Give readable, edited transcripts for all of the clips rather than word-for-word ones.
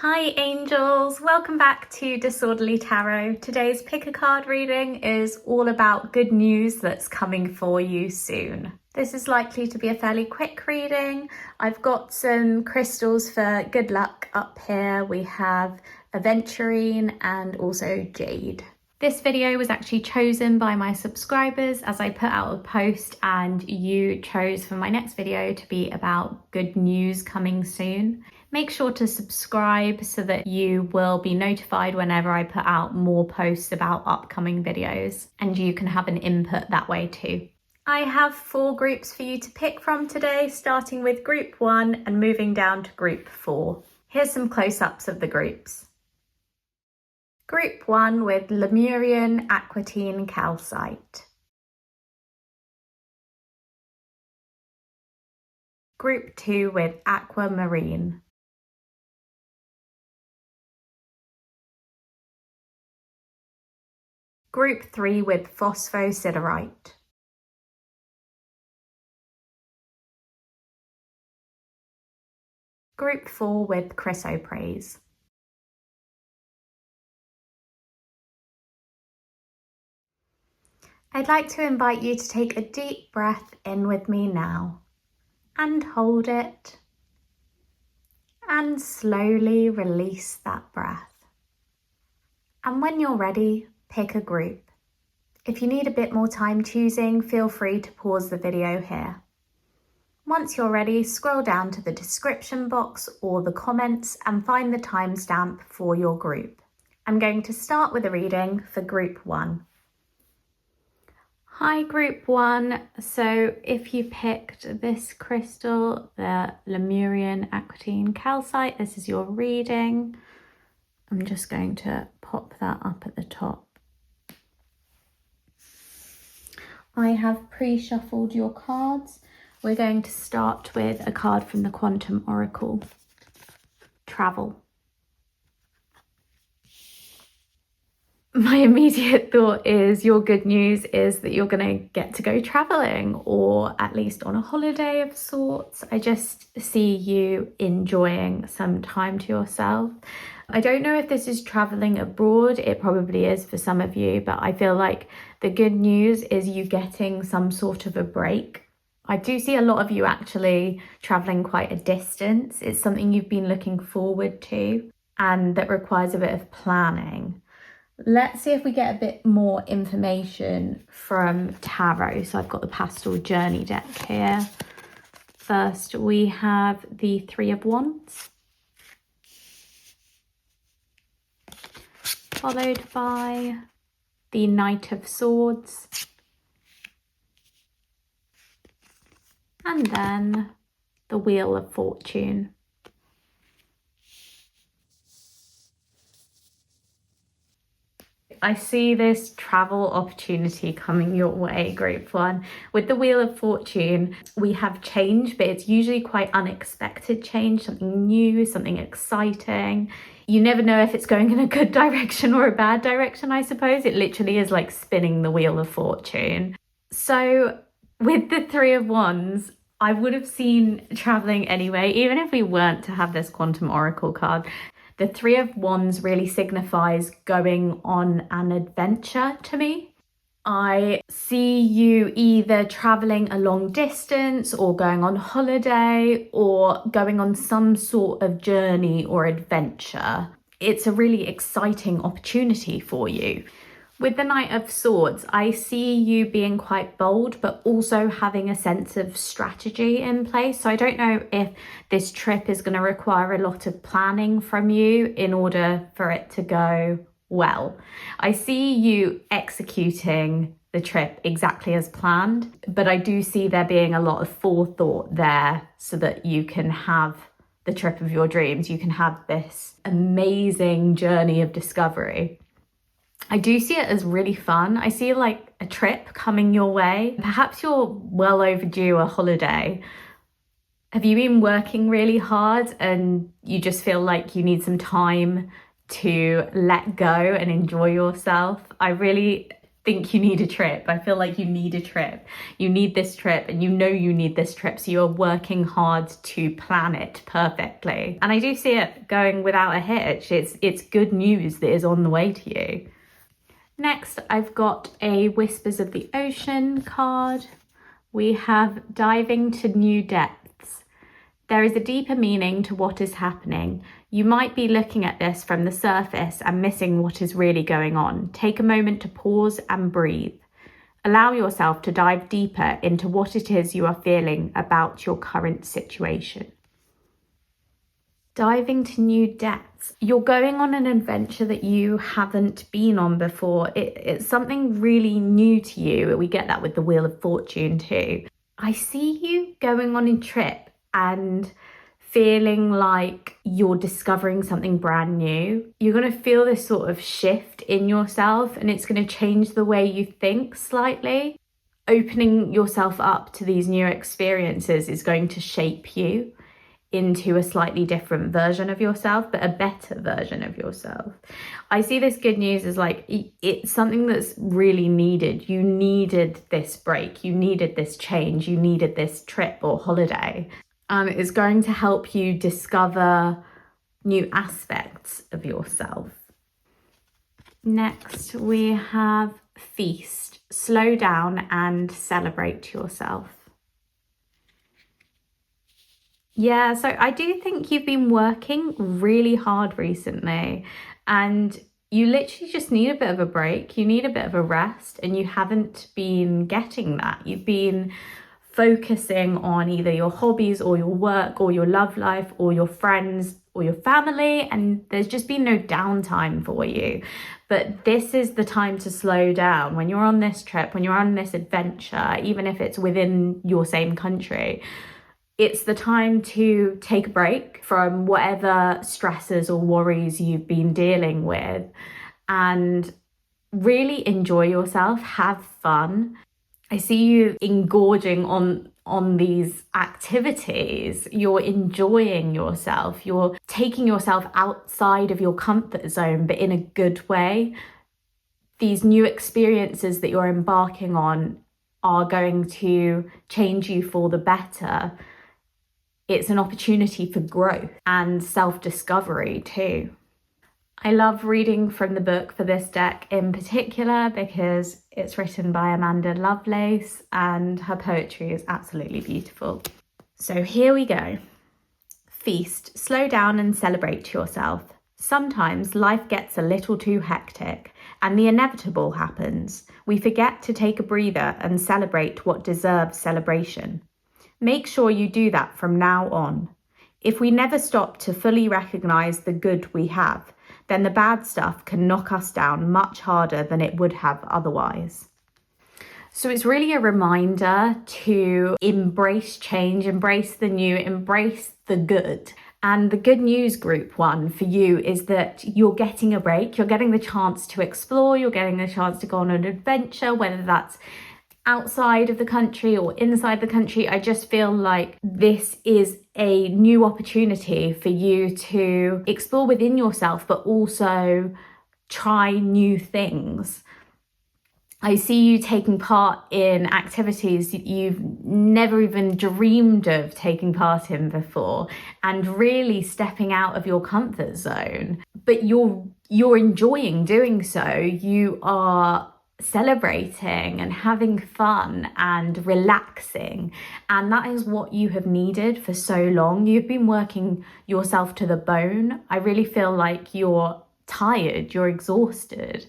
Hi angels, welcome back to Disorderly Tarot. Today's pick a card reading is all about good news that's coming for you soon. This is likely to be a fairly quick reading. I've got some crystals for good luck up here. We have aventurine and also jade. This video was actually chosen by my subscribers as I put out a post and you chose for my next video to be about good news coming soon. Make sure to subscribe so that you will be notified whenever I put out more posts about upcoming videos and you can have an input that way too. I have 4 groups for you to pick from today, starting with group 1 and moving down to group 4. Here's some close-ups of the groups. Group 1 with Lemurian, aquatine, calcite. Group 2 with Aquamarine. Group 3 with Phosphosiderite. Group 4 with Chrysoprase. I'd like to invite you to take a deep breath in with me now and hold it and slowly release that breath. And when you're ready, pick a group. If you need a bit more time choosing, feel free to pause the video here. Once you're ready, scroll down to the description box or the comments and find the timestamp for your group. I'm going to start with a reading for group 1. Hi group 1, so if you picked this crystal, the Lemurian aquatine calcite, this is your reading. I'm just going to pop that up at the top. I have pre-shuffled your cards. We're going to start with a card from the Quantum Oracle, Travel. My immediate thought is your good news is that you're going to get to go traveling or at least on a holiday of sorts. I just see you enjoying some time to yourself. I don't know if this is traveling abroad. It probably is for some of you, but I feel like the good news is you getting some sort of a break. I do see a lot of you actually traveling quite a distance. It's something you've been looking forward to and that requires a bit of planning. Let's see if we get a bit more information from tarot. So I've got the Pastel journey deck here. First, we have the 3 of Wands, followed by the Knight of Swords, and then the Wheel of Fortune. I see this travel opportunity coming your way, group 1. With the Wheel of Fortune, we have change, but it's usually quite unexpected change, something new, something exciting. You never know if it's going in a good direction or a bad direction, I suppose. It literally is like spinning the Wheel of Fortune. So with the 3 of Wands, I would have seen traveling anyway, even if we weren't to have this Quantum Oracle card. The 3 of Wands really signifies going on an adventure to me. I see you either traveling a long distance or going on holiday or going on some sort of journey or adventure. It's a really exciting opportunity for you. With the Knight of Swords, I see you being quite bold, but also having a sense of strategy in place. So I don't know if this trip is going to require a lot of planning from you in order for it to go well. I see you executing the trip exactly as planned, but I do see there being a lot of forethought there so that you can have the trip of your dreams. You can have this amazing journey of discovery. I do see it as really fun. I see like a trip coming your way. Perhaps you're well overdue a holiday. Have you been working really hard and you just feel like you need some time to let go and enjoy yourself? I really think you need a trip. I feel like you need a trip. You need this trip, and you know you need this trip, so you're working hard to plan it perfectly. And I do see it going without a hitch. It's good news that is on the way to you. Next, I've got a Whispers of the Ocean card. We have Diving to New Depths. There is a deeper meaning to what is happening. You might be looking at this from the surface and missing what is really going on. Take a moment to pause and breathe. Allow yourself to dive deeper into what it is you are feeling about your current situation. Diving to new depths. You're going on an adventure that you haven't been on before. It's something really new to you. We get that with the Wheel of Fortune too. I see you going on a trip and feeling like you're discovering something brand new. You're going to feel this sort of shift in yourself, and it's going to change the way you think slightly. Opening yourself up to these new experiences is going to shape you into a slightly different version of yourself, but a better version of yourself. I see this good news as like, it's something that's really needed. You needed this break, you needed this change, you needed this trip or holiday. And it's going to help you discover new aspects of yourself. Next, we have Feast. Slow down and celebrate yourself. Yeah, so I do think you've been working really hard recently, and you literally just need a bit of a break. You need a bit of a rest, and you haven't been getting that. You've been focusing on either your hobbies or your work or your love life or your friends or your family, and there's just been no downtime for you. But this is the time to slow down. When you're on this trip, when you're on this adventure, even if it's within your same country, it's the time to take a break from whatever stresses or worries you've been dealing with and really enjoy yourself, have fun. I see you engorging on these activities. You're enjoying yourself. You're taking yourself outside of your comfort zone, but in a good way. These new experiences that you're embarking on are going to change you for the better. It's an opportunity for growth and self-discovery too. I love reading from the book for this deck in particular because it's written by Amanda Lovelace and her poetry is absolutely beautiful. So here we go. Feast, slow down and celebrate yourself. Sometimes life gets a little too hectic and the inevitable happens. We forget to take a breather and celebrate what deserves celebration. Make sure you do that from now on. If we never stop to fully recognise the good we have, then the bad stuff can knock us down much harder than it would have otherwise. So it's really a reminder to embrace change, embrace the new, embrace the good. And the good news, group one, for you is that you're getting a break, you're getting the chance to explore, you're getting the chance to go on an adventure, whether that's outside of the country or inside the country. I just feel like this is a new opportunity for you to explore within yourself, but also try new things. I see you taking part in activities you've never even dreamed of taking part in before and really stepping out of your comfort zone, but you're enjoying doing so. You are celebrating and having fun and relaxing, and that is what you have needed for so long. You've been working yourself to the bone. I really feel like you're tired, you're exhausted,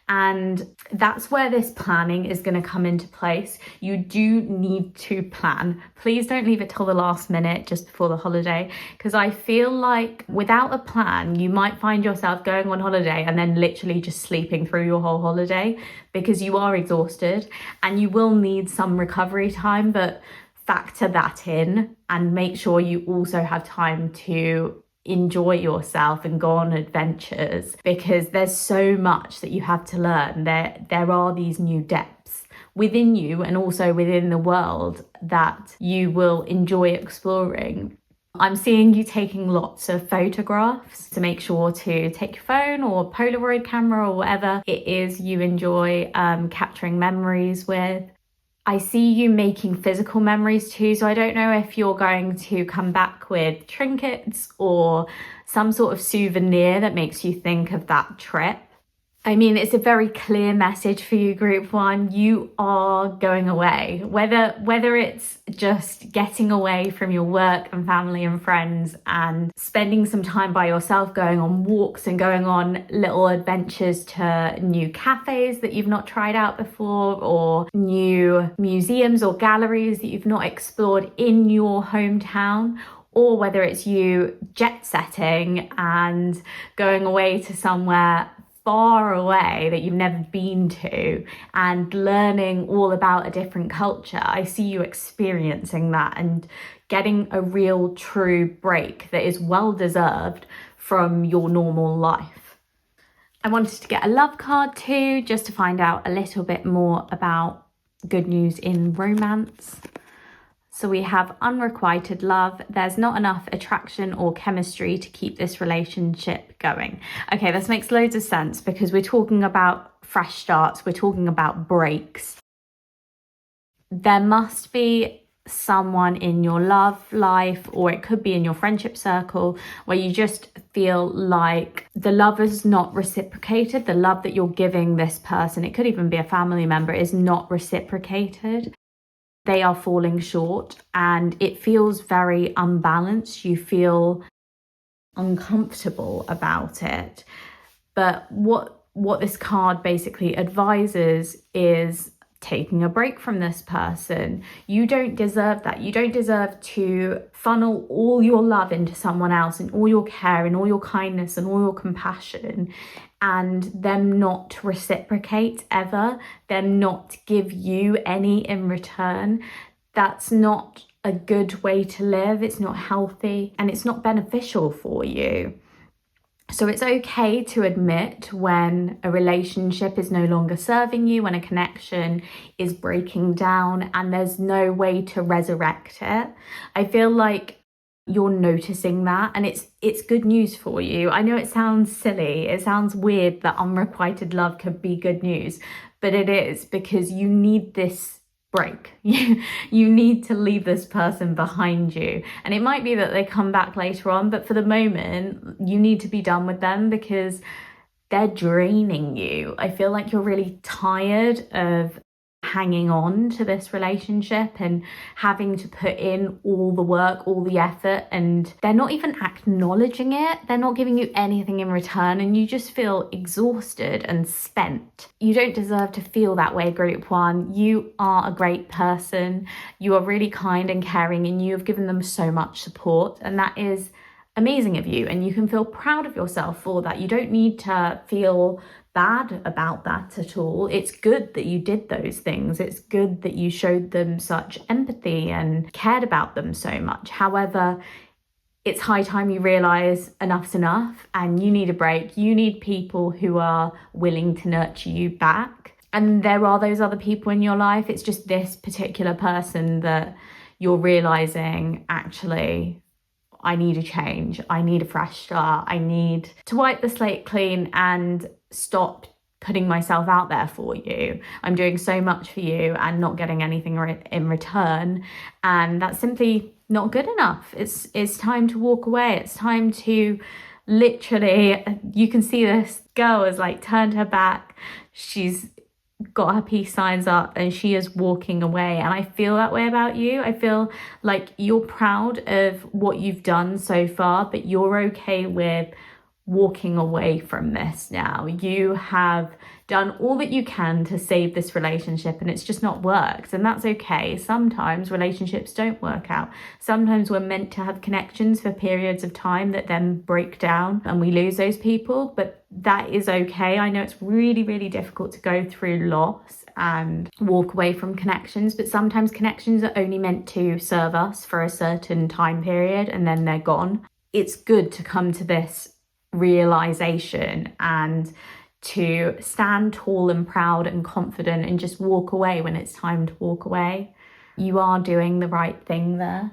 and that's where this planning is going to come into place. You do need to plan. Please don't leave it till the last minute just before the holiday, because I feel like without a plan you might find yourself going on holiday and then literally just sleeping through your whole holiday because you are exhausted and you will need some recovery time. But factor that in and make sure you also have time to enjoy yourself and go on adventures, because there's so much that you have to learn. There are these new depths within you and also within the world that you will enjoy exploring. I'm seeing you taking lots of photographs, to make sure to take your phone or Polaroid camera or whatever it is you enjoy capturing memories with. I see you making physical memories too, so I don't know if you're going to come back with trinkets or some sort of souvenir that makes you think of that trip. I mean, it's a very clear message for you, Group 1. You are going away. Whether it's just getting away from your work and family and friends and spending some time by yourself, going on walks and going on little adventures to new cafes that you've not tried out before, or new museums or galleries that you've not explored in your hometown, or whether it's you jet setting and going away to somewhere far away that you've never been to and learning all about a different culture. I see you experiencing that and getting a real true break that is well deserved from your normal life. I wanted to get a love card too, just to find out a little bit more about good news in romance. So we have unrequited love. There's not enough attraction or chemistry to keep this relationship going. Okay, this makes loads of sense because we're talking about fresh starts. We're talking about breaks. There must be someone in your love life, or it could be in your friendship circle, where you just feel like the love is not reciprocated. The love that you're giving this person, it could even be a family member, is not reciprocated. They are falling short and it feels very unbalanced. You feel uncomfortable about it. But what this card basically advises is taking a break from this person. You don't deserve that. You don't deserve to funnel all your love into someone else and all your care and all your kindness and all your compassion, and them not reciprocate ever, them not give you any in return. That's not a good way to live. It's not healthy and it's not beneficial for you. So it's okay to admit when a relationship is no longer serving you, when a connection is breaking down and there's no way to resurrect it. I feel like you're noticing that, and it's good news for you. I know it sounds silly, it sounds weird that unrequited love could be good news, but it is, because you need this break. You need to leave this person behind you, and it might be that they come back later on, but for the moment you need to be done with them because they're draining you. I feel like you're really tired of hanging on to this relationship and having to put in all the work, all the effort, and they're not even acknowledging it. They're not giving you anything in return, and you just feel exhausted and spent. You don't deserve to feel that way, Group 1. You are a great person. You are really kind and caring, and you have given them so much support, and that is amazing of you, and you can feel proud of yourself for that. You don't need to feel bad about that at all. It's good that you did those things. It's good that you showed them such empathy and cared about them so much. However, it's high time you realize enough's enough and you need a break. You need people who are willing to nurture you back. And there are those other people in your life. It's just this particular person that you're realizing, actually, I need a change. I need a fresh start. I need to wipe the slate clean and stop putting myself out there for you. I'm doing so much for you and not getting anything in return. And that's simply not good enough. It's time to walk away. It's time to literally, you can see this girl has like turned her back. She's got her peace signs up and she is walking away, and I feel that way about you. I feel like you're proud of what you've done so far, but you're okay with walking away from this now. You have done all that you can to save this relationship and it's just not worked, and that's okay. Sometimes relationships don't work out. Sometimes we're meant to have connections for periods of time that then break down and we lose those people, but that is okay. I know it's really, really difficult to go through loss and walk away from connections, but sometimes connections are only meant to serve us for a certain time period and then they're gone. It's good to come to this realization and to stand tall and proud and confident and just walk away when it's time to walk away. You are doing the right thing there.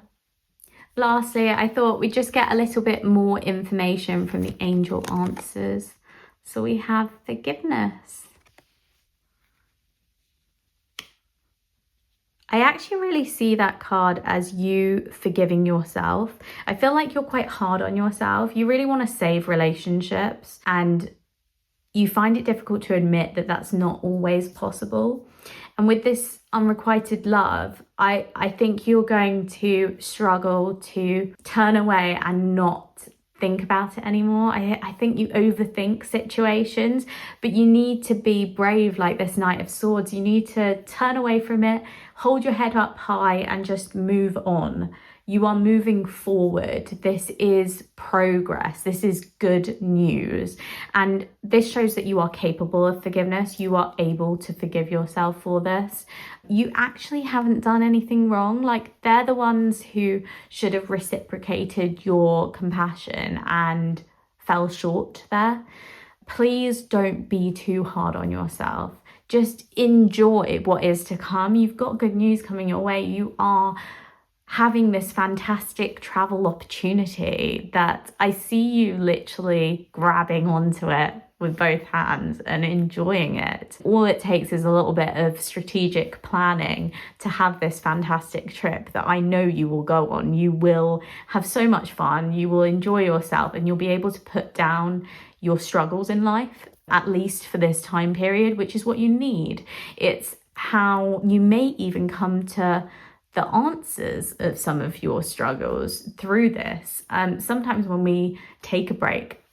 Lastly, I thought we'd just get a little bit more information from the angel answers. So we have forgiveness. I actually really see that card as you forgiving yourself. I feel like you're quite hard on yourself. You really want to save relationships, and you find it difficult to admit that that's not always possible. And with this unrequited love, I think you're going to struggle to turn away and not think about it anymore. I think you overthink situations, but you need to be brave like this Knight of Swords. You need to turn away from it, hold your head up high and just move on. You are moving forward. This is progress. This is good news. And this shows that you are capable of forgiveness. You are able to forgive yourself for this. You actually haven't done anything wrong. Like, they're the ones who should have reciprocated your compassion and fell short there. Please don't be too hard on yourself. Just enjoy what is to come. You've got good news coming your way. You are having this fantastic travel opportunity that I see you literally grabbing onto it with both hands and enjoying it. All it takes is a little bit of strategic planning to have this fantastic trip that I know you will go on. You will have so much fun, you will enjoy yourself, and you'll be able to put down your struggles in life, at least for this time period, which is what you need. It's how you may even come to the answers of some of your struggles through this. Sometimes when we take a break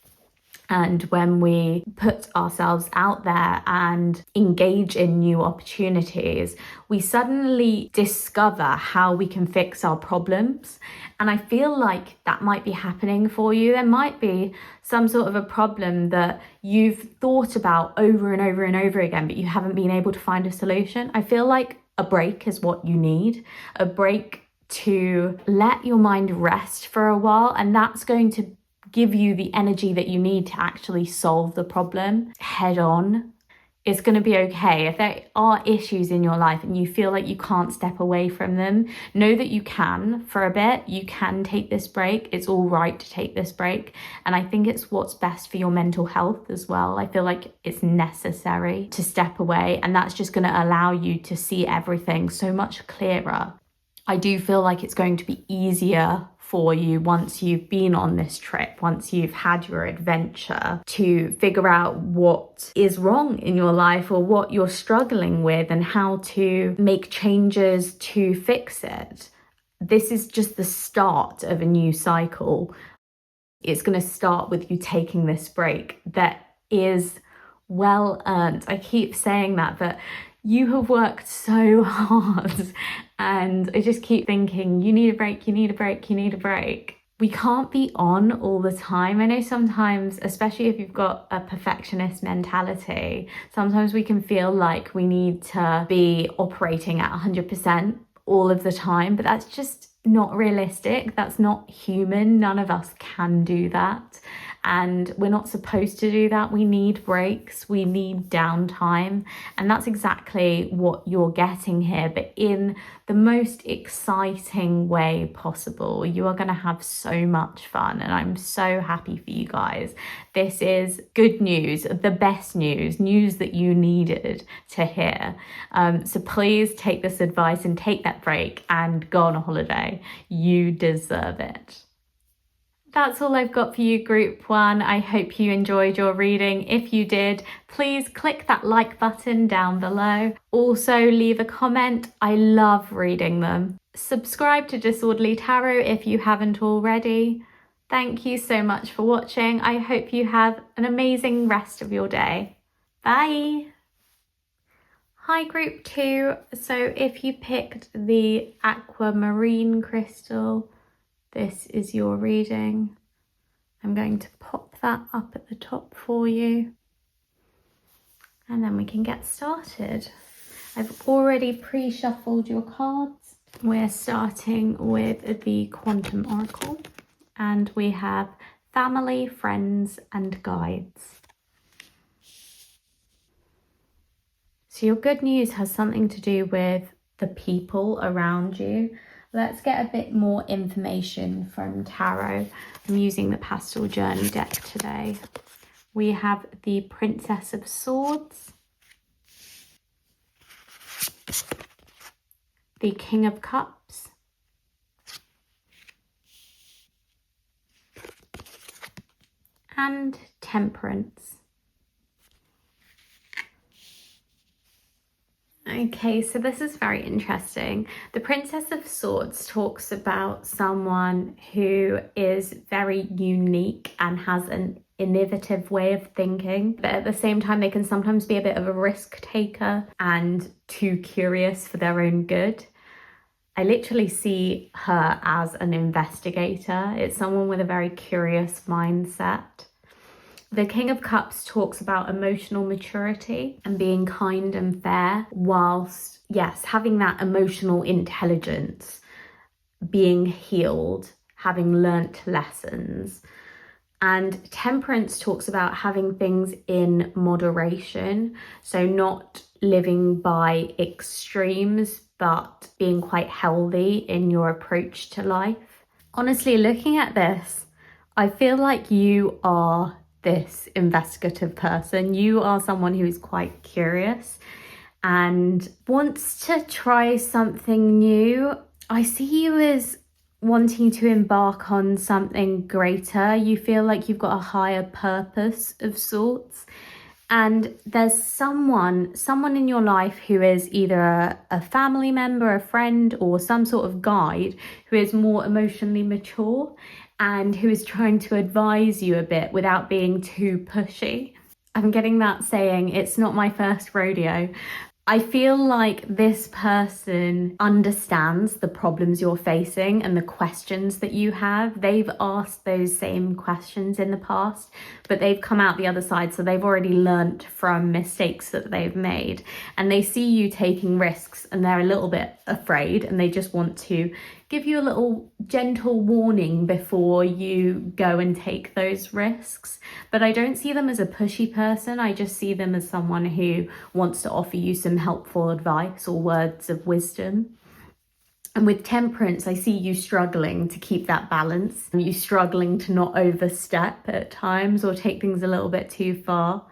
and when we put ourselves out there and engage in new opportunities, we suddenly discover how we can fix our problems. And I feel like that might be happening for you. There might be some sort of a problem that you've thought about over and over and over again, but you haven't been able to find a solution. I feel like a break is what you need, a break to let your mind rest for a while, and that's going to give you the energy that you need to actually solve the problem head on. It's going to be okay. If there are issues in your life and you feel like you can't step away from them, know that you can for a bit. You can take this break. It's all right to take this break. And I think it's what's best for your mental health as well. I feel like it's necessary to step away, and that's just going to allow you to see everything so much clearer. I do feel like it's going to be easier for you once you've been on this trip, once you've had your adventure, to figure out what is wrong in your life or what you're struggling with and how to make changes to fix it. This is just the start of a new cycle. It's going to start with you taking this break that is well earned. I keep saying that, but you have worked so hard, and I just keep thinking, you need a break, you need a break, you need a break. We can't be on all the time. I know sometimes, especially if you've got a perfectionist mentality, sometimes we can feel like we need to be operating at 100% all of the time, but that's just not realistic. That's not human. None of us can do that. And we're not supposed to do that. We need breaks, we need downtime. And that's exactly what you're getting here, but in the most exciting way possible. You are going to have so much fun, and I'm so happy for you guys. This is good news, the best news, news that you needed to hear. So please take this advice and take that break and go on a holiday. You deserve it. That's all I've got for you, Group 1. I hope you enjoyed your reading. If you did, please click that like button down below. Also, leave a comment. I love reading them. Subscribe to Disorderly Tarot if you haven't already. Thank you so much for watching. I hope you have an amazing rest of your day. Bye. Hi, Group 2. So if you picked the Aquamarine crystal, this is your reading. I'm going to pop that up at the top for you, and then we can get started. I've already pre-shuffled your cards. We're starting with the Quantum Oracle, and we have family, friends, and guides. So your good news has something to do with the people around you. Let's get a bit more information from Tarot. I'm using the Pastel Journey deck today. We have the Princess of Swords, the King of Cups, and Temperance. Okay, so this is very interesting. The Princess of Swords talks about someone who is very unique and has an innovative way of thinking, but at the same time they can sometimes be a bit of a risk taker and too curious for their own good. I literally see her as an investigator. It's someone with a very curious mindset. The King of Cups talks about emotional maturity and being kind and fair, whilst, yes, having that emotional intelligence, being healed, having learnt lessons. And Temperance talks about having things in moderation, so not living by extremes, but being quite healthy in your approach to life. Honestly, looking at this, I feel like you are this investigative person. You are someone who is quite curious and wants to try something new. I see you as wanting to embark on something greater. You feel like you've got a higher purpose of sorts. And there's someone in your life who is either a family member, a friend, or some sort of guide who is more emotionally mature and who is trying to advise you a bit without being too pushy. I'm getting that saying, it's not my first rodeo. I feel like this person understands the problems you're facing and the questions that you have. They've asked those same questions in the past, but they've come out the other side, so they've already learnt from mistakes that they've made. And they see you taking risks and they're a little bit afraid, and they just want to give you a little gentle warning before you go and take those risks. But I don't see them as a pushy person. I just see them as someone who wants to offer you some helpful advice or words of wisdom. And with Temperance, I see you struggling to keep that balance. You struggling to not overstep at times or take things a little bit too far.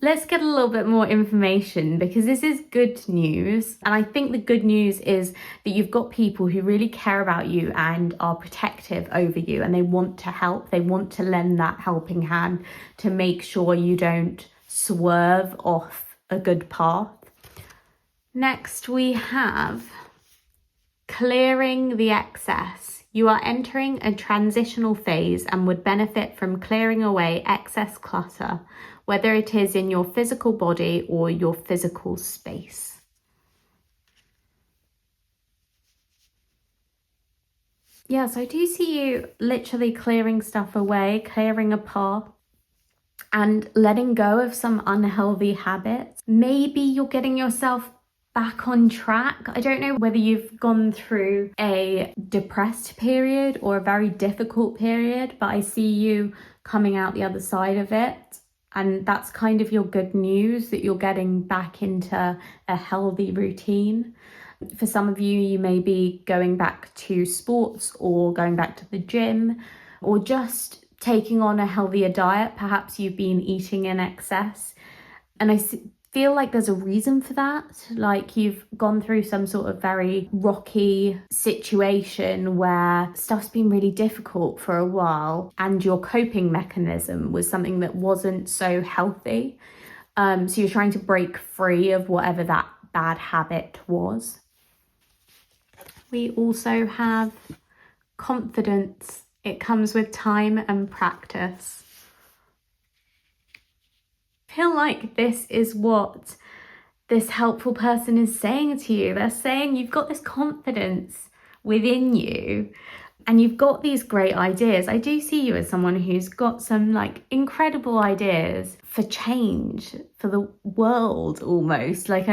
Let's get a little bit more information, because this is good news. And I think the good news is that you've got people who really care about you and are protective over you, and they want to help. They want to lend that helping hand to make sure you don't swerve off a good path. Next, we have clearing the excess. You are entering a transitional phase and would benefit from clearing away excess clutter, whether it is in your physical body or your physical space. Yes, I do see you literally clearing stuff away, clearing a path, and letting go of some unhealthy habits. Maybe you're getting yourself back on track. I don't know whether you've gone through a depressed period or a very difficult period, but I see you coming out the other side of it. And that's kind of your good news, that you're getting back into a healthy routine. For some of you, you may be going back to sports or going back to the gym, or just taking on a healthier diet. Perhaps you've been eating in excess. And I feel like there's a reason for that. Like you've gone through some sort of very rocky situation where stuff's been really difficult for a while, and your coping mechanism was something that wasn't so healthy. So you're trying to break free of whatever that bad habit was. We also have confidence. It comes with time and practice. I feel like this is what this helpful person is saying to you. They're saying you've got this confidence within you and you've got these great ideas. I do see you as someone who's got some like incredible ideas for change, for the world almost. Like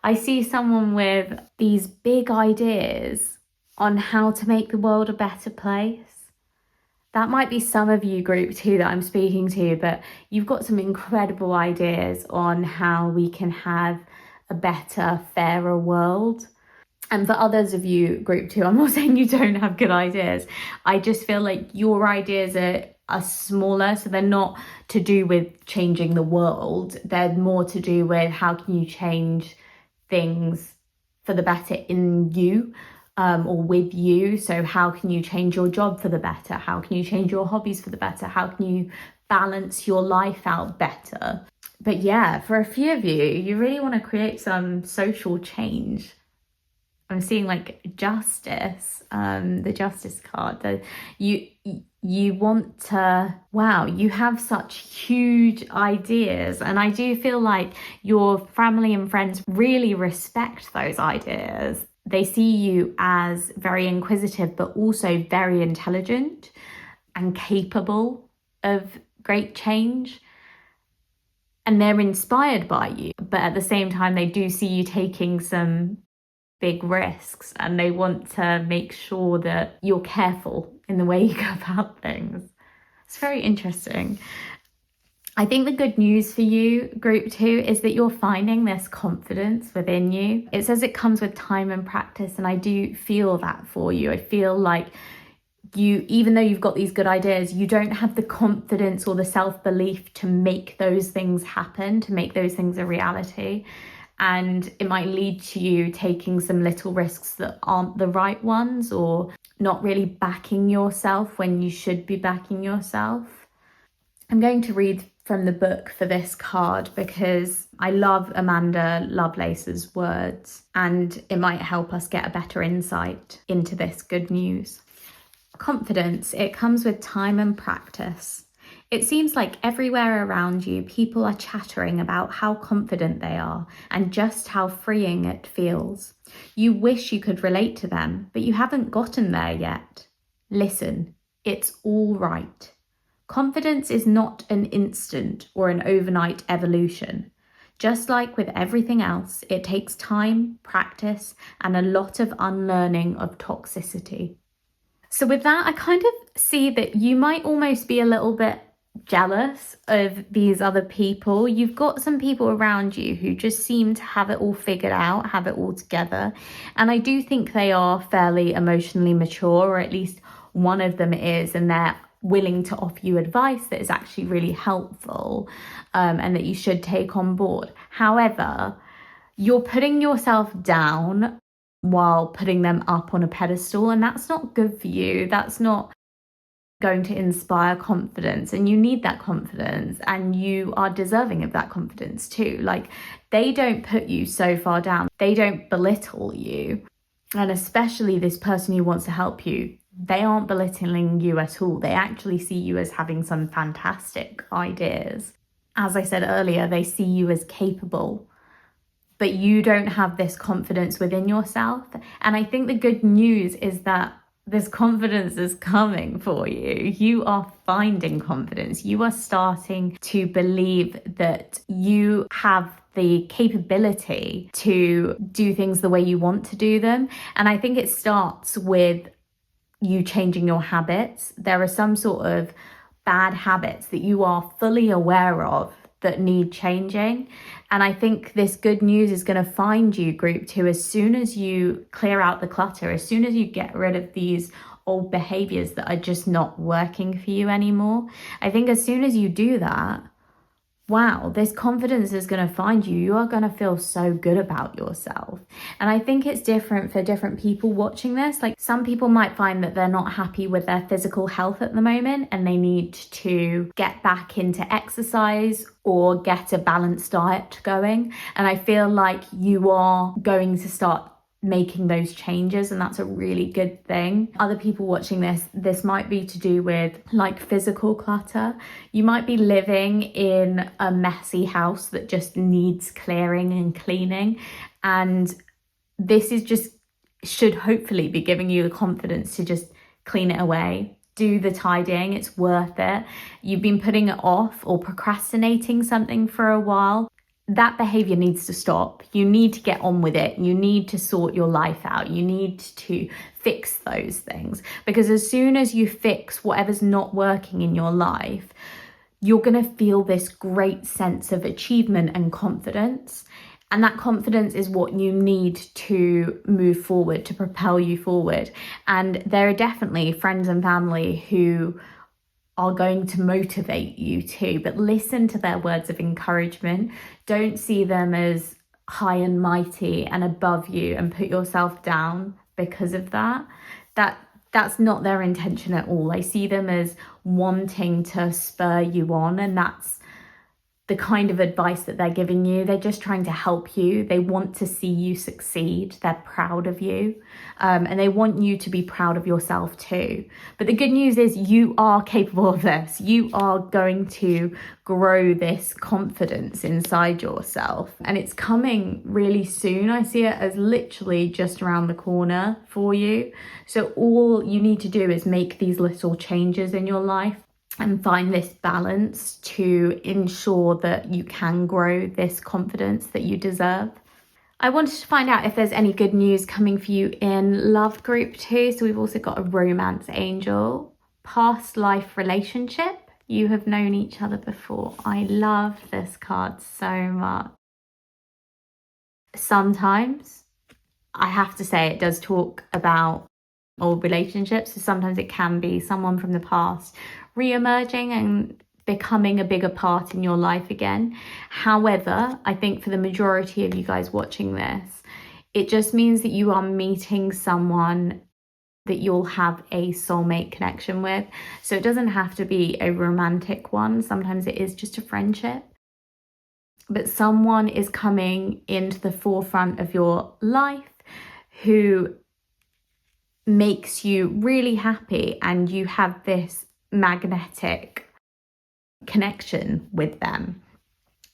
I see someone with these big ideas on how to make the world a better place. That might be some of you group too that I'm speaking to, but you've got some incredible ideas on how we can have a better, fairer world. And for others of you, group 2, I'm not saying you don't have good ideas. I just feel like your ideas are smaller, so they're not to do with changing the world. They're more to do with how can you change things for the better in you, or with you. So how can you change your job for the better? How can you change your hobbies for the better? How can you balance your life out better? But yeah, for a few of you, you really want to create some social change. I'm seeing like justice, the justice card. You want to, wow, you have such huge ideas, and I do feel like your family and friends really respect those ideas. They see you as very inquisitive, but also very intelligent and capable of great change. And they're inspired by you, but at the same time, they do see you taking some big risks, and they want to make sure that you're careful in the way you go about things. It's very interesting. I think the good news for you, group 2, is that you're finding this confidence within you. It says it comes with time and practice, and I do feel that for you. I feel like you, even though you've got these good ideas, you don't have the confidence or the self-belief to make those things happen, to make those things a reality. And it might lead to you taking some little risks that aren't the right ones, or not really backing yourself when you should be backing yourself. I'm going to read from the book for this card because I love Amanda Lovelace's words, and it might help us get a better insight into this good news. Confidence, it comes with time and practice. It seems like everywhere around you, people are chattering about how confident they are and just how freeing it feels. You wish you could relate to them, but you haven't gotten there yet. Listen, it's all right. Confidence is not an instant or an overnight evolution. Just like with everything else, it takes time, practice, and a lot of unlearning of toxicity. So with that, I kind of see that you might almost be a little bit jealous of these other people. You've got some people around you who just seem to have it all figured out, have it all together. And I do think they are fairly emotionally mature, or at least one of them is, and they're willing to offer you advice that is actually really helpful, and that you should take on board. However, you're putting yourself down while putting them up on a pedestal, and that's not good for you. That's not going to inspire confidence, and you need that confidence, and you are deserving of that confidence too. Like, they don't put you so far down, they don't belittle you, and especially this person who wants to help you, they aren't belittling you at all. They actually see you as having some fantastic ideas. As I said earlier, they see you as capable, but you don't have this confidence within yourself. And I think the good news is that this confidence is coming for you. You are finding confidence. You are starting to believe that you have the capability to do things the way you want to do them. And I think it starts with you changing your habits. There are some sort of bad habits that you are fully aware of that need changing. And I think this good news is going to find you, group 2, as soon as you clear out the clutter, as soon as you get rid of these old behaviors that are just not working for you anymore. I think as soon as you do that, wow, this confidence is going to find you. You are going to feel so good about yourself. And I think it's different for different people watching this. Like, some people might find that they're not happy with their physical health at the moment, and they need to get back into exercise or get a balanced diet going. And I feel like you are going to start making those changes, and that's a really good thing. Other people watching this might be to do with like physical clutter. You might be living in a messy house that just needs clearing and cleaning, and this is just should hopefully be giving you the confidence to just clean it away. Do the tidying, it's worth it. You've been putting it off or procrastinating something for a while. That behavior needs to stop. You need to get on with it. You need to sort your life out. You need to fix those things, because as soon as you fix whatever's not working in your life, you're going to feel this great sense of achievement and confidence. And that confidence is what you need to move forward, to propel you forward. And there are definitely friends and family who are going to motivate you too, but listen to their words of encouragement. Don't see them as high and mighty and above you and put yourself down because of that. That's not their intention at all. I see them as wanting to spur you on, and that's the kind of advice that they're giving you. They're just trying to help you. They want to see you succeed. They're proud of you, and they want you to be proud of yourself too. But the good news is you are capable of this. You are going to grow this confidence inside yourself, and it's coming really soon. I see it as literally just around the corner for you. So all you need to do is make these little changes in your life and find this balance to ensure that you can grow this confidence that you deserve. I wanted to find out if there's any good news coming for you in love group 2. So we've also got a romance angel, past life relationship. You have known each other before. I love this card so much. Sometimes I have to say it does talk about old relationships. So sometimes it can be someone from the past re-emerging and becoming a bigger part in your life again. However, I think for the majority of you guys watching this, it just means that you are meeting someone that you'll have a soulmate connection with. So it doesn't have to be a romantic one. Sometimes it is just a friendship. But someone is coming into the forefront of your life who makes you really happy, and you have this magnetic connection with them.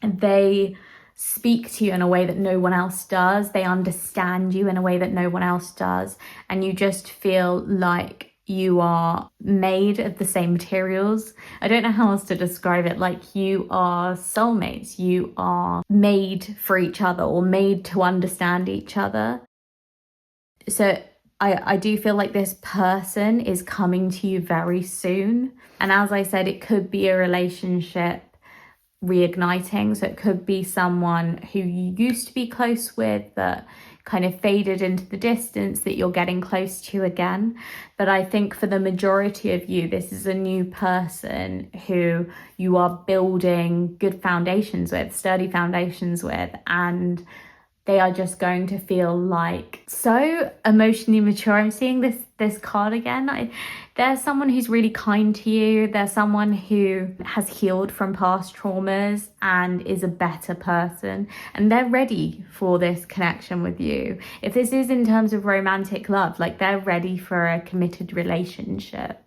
And they speak to you in a way that no one else does. They understand you in a way that no one else does. And you just feel like you are made of the same materials. I don't know how else to describe it. Like, you are soulmates. You are made for each other, or made to understand each other. So I do feel like this person is coming to you very soon. And as I said, it could be a relationship reigniting. So it could be someone who you used to be close with that kind of faded into the distance that you're getting close to again. But I think for the majority of you, this is a new person who you are building good foundations with, sturdy foundations with, and they are just going to feel like so emotionally mature. I'm seeing this card again. There's someone who's really kind to you. There's someone who has healed from past traumas and is a better person. And they're ready for this connection with you. If this is in terms of romantic love, like, they're ready for a committed relationship.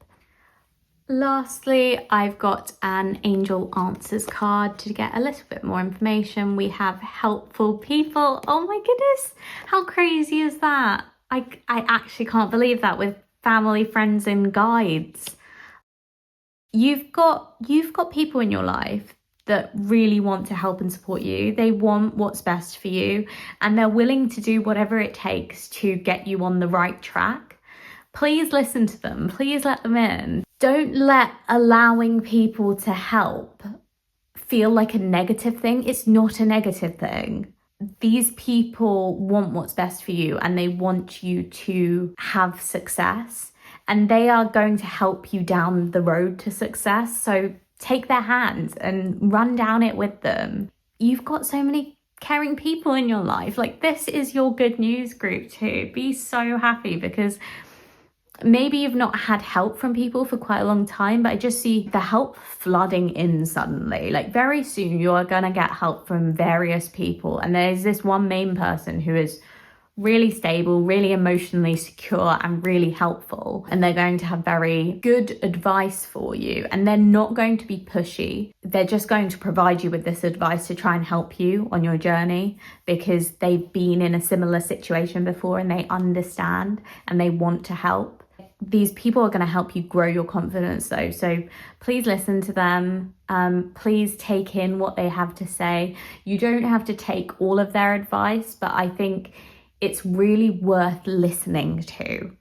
Lastly, I've got an Angel Answers card to get a little bit more information. We have helpful people. Oh my goodness, how crazy is that? I actually can't believe that, with family, friends and guides. You've got people in your life that really want to help and support you. They want what's best for you, and they're willing to do whatever it takes to get you on the right track. Please listen to them. Please let them in. Don't let allowing people to help feel like a negative thing. It's not a negative thing. These people want what's best for you, and they want you to have success, and they are going to help you down the road to success. So take their hands and run down it with them. You've got so many caring people in your life. Like, this is your good news group too. Be so happy, because maybe you've not had help from people for quite a long time, but I just see the help flooding in suddenly. Like, very soon you are going to get help from various people. And there's this one main person who is really stable, really emotionally secure, and really helpful. And they're going to have very good advice for you. And they're not going to be pushy. They're just going to provide you with this advice to try and help you on your journey, because they've been in a similar situation before, and they understand and they want to help. These people are going to help you grow your confidence though. So please listen to them. Please take in what they have to say. You don't have to take all of their advice, but I think it's really worth listening to.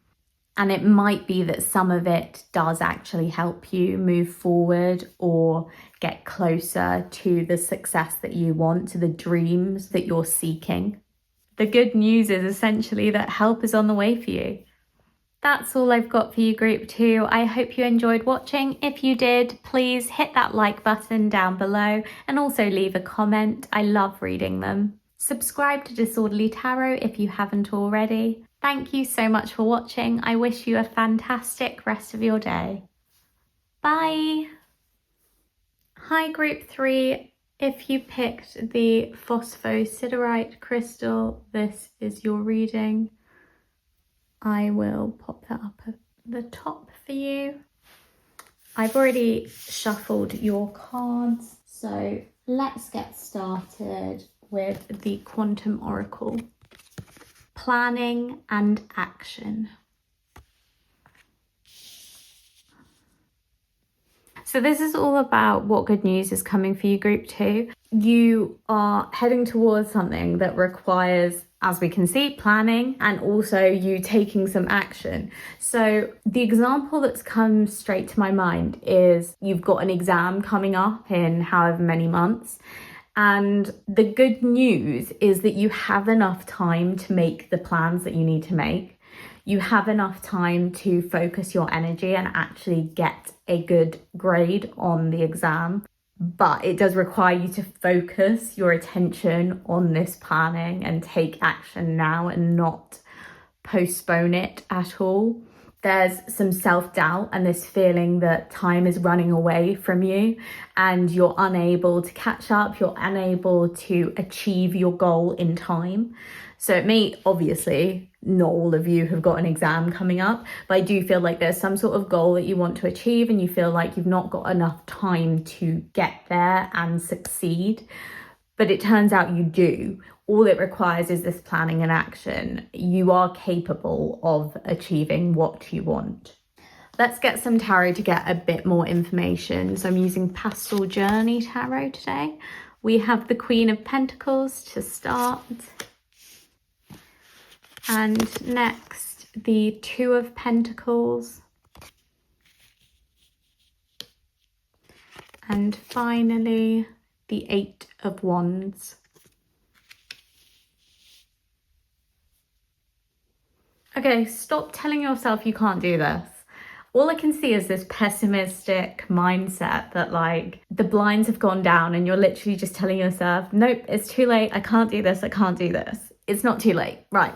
And it might be that some of it does actually help you move forward or get closer to the success that you want, to the dreams that you're seeking. The good news is essentially that help is on the way for you. That's all I've got for you, Group 2. I hope you enjoyed watching. If you did, please hit that like button down below and also leave a comment. I love reading them. Subscribe to Disorderly Tarot if you haven't already. Thank you so much for watching. I wish you a fantastic rest of your day. Bye. Hi, Group 3. If you picked the Phosphosiderite crystal, this is your reading. I will pop that up at the top for you. I've already shuffled your cards, so let's get started with the Quantum Oracle. Planning and action. So this is all about what good news is coming for you, Group 2. You are heading towards something that requires, as we can see, planning and also you taking some action. So the example that's come straight to my mind is you've got an exam coming up in however many months. And the good news is that you have enough time to make the plans that you need to make. You have enough time to focus your energy and actually get a good grade on the exam. But it does require you to focus your attention on this planning and take action now and not postpone it at all. There's some self-doubt and this feeling that time is running away from you and you're unable to catch up, you're unable to achieve your goal in time. So it may, obviously, not all of you have got an exam coming up, but I do feel like there's some sort of goal that you want to achieve and you feel like you've not got enough time to get there and succeed. But it turns out you do. All it requires is this planning and action. You are capable of achieving what you want. Let's get some tarot to get a bit more information. So I'm using Pastel Journey Tarot today. We have the Queen of Pentacles to start. And next, the Two of Pentacles. And finally, the Eight of Wands. Okay, stop telling yourself you can't do this. All I can see is this pessimistic mindset that like the blinds have gone down and you're literally just telling yourself, nope, it's too late. I can't do this. I can't do this. It's not too late. Right.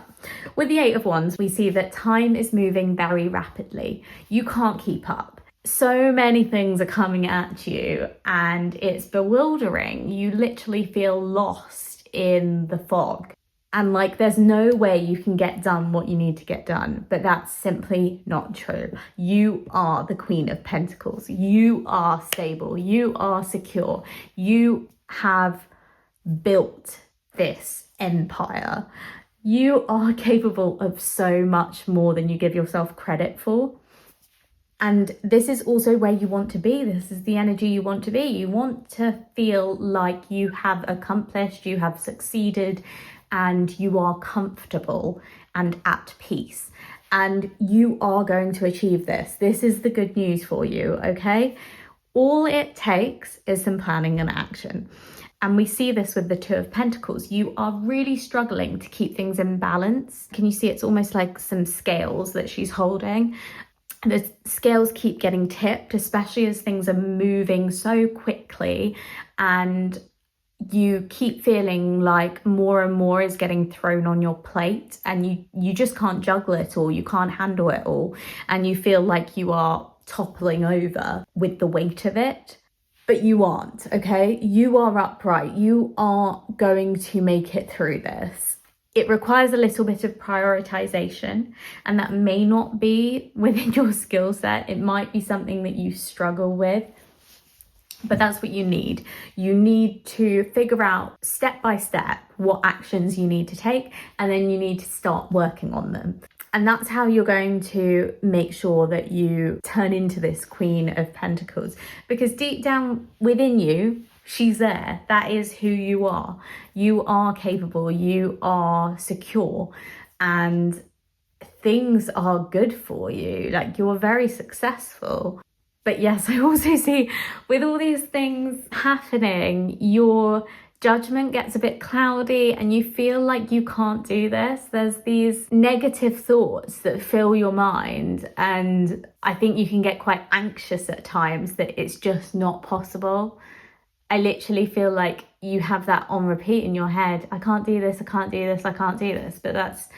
With the Eight of Wands, we see that time is moving very rapidly. You can't keep up. So many things are coming at you and it's bewildering. You literally feel lost in the fog. And like there's no way you can get done what you need to get done, but that's simply not true. You are the Queen of Pentacles. You are stable. You are secure. You have built this empire. You are capable of so much more than you give yourself credit for. And this is also where you want to be. This is the energy you want to be. You want to feel like you have accomplished, you have succeeded, and you are comfortable and at peace. And you are going to achieve this. This is the good news for you, okay? All it takes is some planning and action. And we see this with the Two of Pentacles. You are really struggling to keep things in balance. Can you see it's almost like some scales that she's holding? The scales keep getting tipped, especially as things are moving so quickly and you keep feeling like more and more is getting thrown on your plate and you just can't juggle it all, you can't handle it all, and you feel like you are toppling over with the weight of it. But you aren't, okay? You are upright. You are going to make it through this. It requires a little bit of prioritization, and that may not be within your skill set. It might be something that you struggle with, but that's what you need. You need to figure out step by step what actions you need to take, and then you need to start working on them. And that's how you're going to make sure that you turn into this Queen of Pentacles, because deep down within you, she's there. That is who you are. You are capable, you are secure, and things are good for you, like you're very successful. But yes, I also see with all these things happening, your judgment gets a bit cloudy and you feel like you can't do this. There's these negative thoughts that fill your mind, and I think you can get quite anxious at times that it's just not possible. I literally feel like you have that on repeat in your head. I can't do this, I can't do this, I can't do this. But that's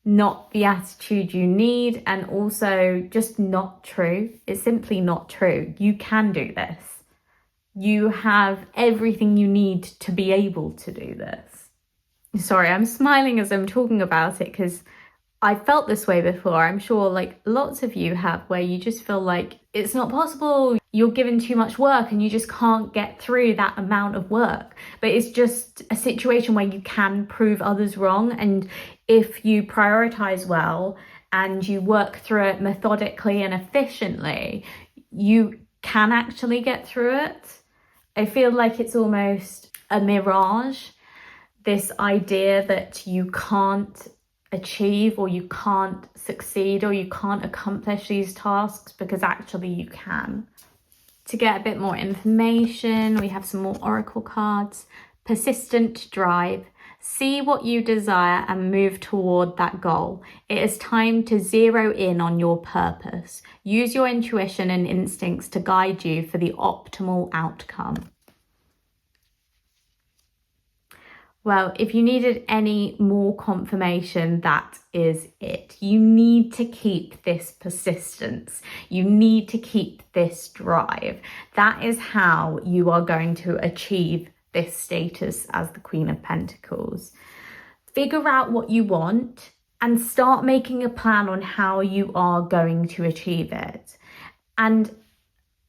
not the attitude you need, and also just not true. It's simply not true. You can do this. You have everything you need to be able to do this. Sorry, I'm smiling as I'm talking about it because I felt this way before. I'm sure like lots of you have, where you just feel like it's not possible. You're given too much work and you just can't get through that amount of work. But it's just a situation where you can prove others wrong. And if you prioritize well and you work through it methodically and efficiently, you can actually get through it. I feel like it's almost a mirage, this idea that you can't achieve or you can't succeed or you can't accomplish these tasks, because actually you can. To get a bit more information, we have some more oracle cards. Persistent drive. See what you desire and move toward that goal. It is time to zero in on your purpose. Use your intuition and instincts to guide you for the optimal outcome. Well, if you needed any more confirmation, that is it. You need to keep this persistence. You need to keep this drive. That is how you are going to achieve this status as the Queen of Pentacles. Figure out what you want and start making a plan on how you are going to achieve it. And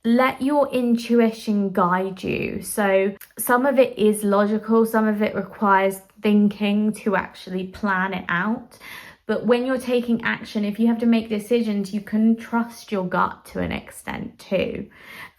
let your intuition guide you. So some of it is logical, some of it requires thinking to actually plan it out. But when you're taking action, if you have to make decisions, you can trust your gut to an extent too.